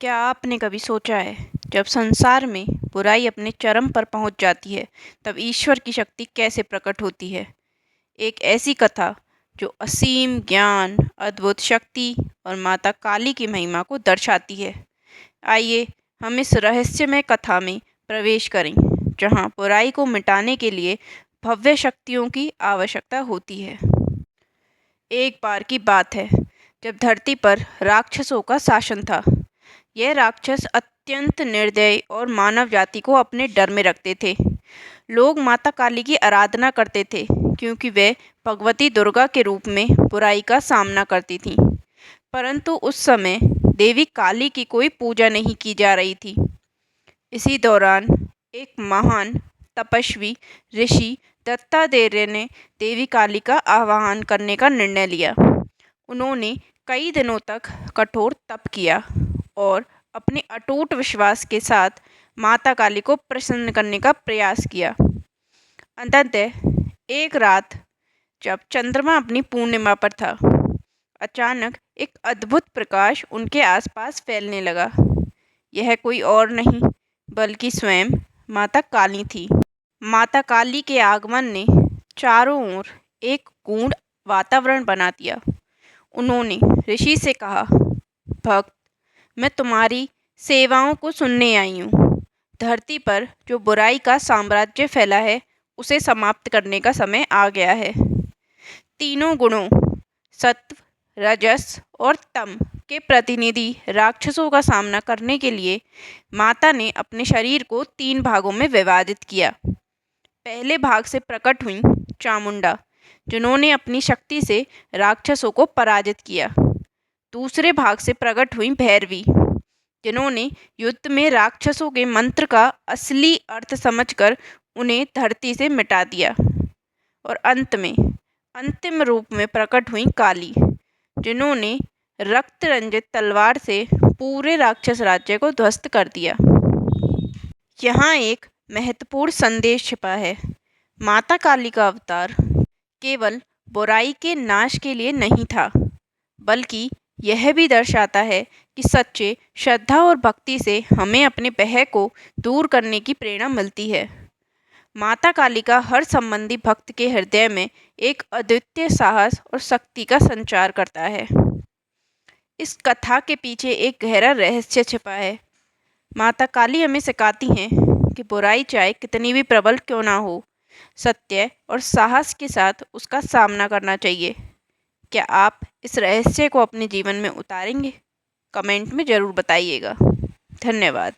क्या आपने कभी सोचा है, जब संसार में बुराई अपने चरम पर पहुंच जाती है, तब ईश्वर की शक्ति कैसे प्रकट होती है? एक ऐसी कथा जो असीम ज्ञान, अद्भुत शक्ति और माता काली की महिमा को दर्शाती है। आइए हम इस रहस्यमय कथा में प्रवेश करें, जहां बुराई को मिटाने के लिए भव्य शक्तियों की आवश्यकता होती है। एक बार की बात है, जब धरती पर राक्षसों का शासन था। यह राक्षस अत्यंत निर्दयी और मानव जाति को अपने डर में रखते थे। लोग माता काली की आराधना करते थे, क्योंकि वे भगवती दुर्गा के रूप में बुराई का सामना करती थीं। परंतु उस समय देवी काली की कोई पूजा नहीं की जा रही थी। इसी दौरान एक महान तपस्वी ऋषि दत्तात्रेय ने देवी काली का आवाहन करने का निर्णय लिया। उन्होंने कई दिनों तक कठोर तप किया और अपने अटूट विश्वास के साथ माता काली को प्रसन्न करने का प्रयास किया। अंततः एक रात, जब चंद्रमा अपनी पूर्णिमा पर था, अचानक एक अद्भुत प्रकाश उनके आसपास फैलने लगा। यह कोई और नहीं बल्कि स्वयं माता काली थी। माता काली के आगमन ने चारों ओर एक गूढ़ वातावरण बना दिया। उन्होंने ऋषि से कहा, भक्त, मैं तुम्हारी सेवाओं को सुनने आई हूँ। धरती पर जो बुराई का साम्राज्य फैला है, उसे समाप्त करने का समय आ गया है। तीनों गुणों सत्व, रजस और तम के प्रतिनिधि राक्षसों का सामना करने के लिए माता ने अपने शरीर को 3 भागों में विभाजित किया। पहले भाग से प्रकट हुई चामुंडा, जिन्होंने अपनी शक्ति से राक्षसों को पराजित किया। दूसरे भाग से प्रकट हुई भैरवी, जिन्होंने युद्ध में राक्षसों के मंत्र का असली अर्थ समझकर उन्हें धरती से मिटा दिया। और अंत में अंतिम रूप में प्रकट हुई काली, जिन्होंने रक्त रंजित तलवार से पूरे राक्षस राज्य को ध्वस्त कर दिया। यहाँ एक महत्वपूर्ण संदेश छिपा है। माता काली का अवतार केवल बुराई के नाश के लिए नहीं था, बल्कि यह भी दर्शाता है कि सच्चे श्रद्धा और भक्ति से हमें अपने भय को दूर करने की प्रेरणा मिलती है। माता काली का हर संबंधी भक्त के हृदय में एक अद्वितीय साहस और शक्ति का संचार करता है। इस कथा के पीछे एक गहरा रहस्य छिपा है। माता काली हमें सिखाती हैं कि बुराई चाहे कितनी भी प्रबल क्यों ना हो, सत्य और साहस के साथ उसका सामना करना चाहिए। क्या आप इस रहस्य को अपने जीवन में उतारेंगे? कमेंट में ज़रूर बताइएगा। धन्यवाद।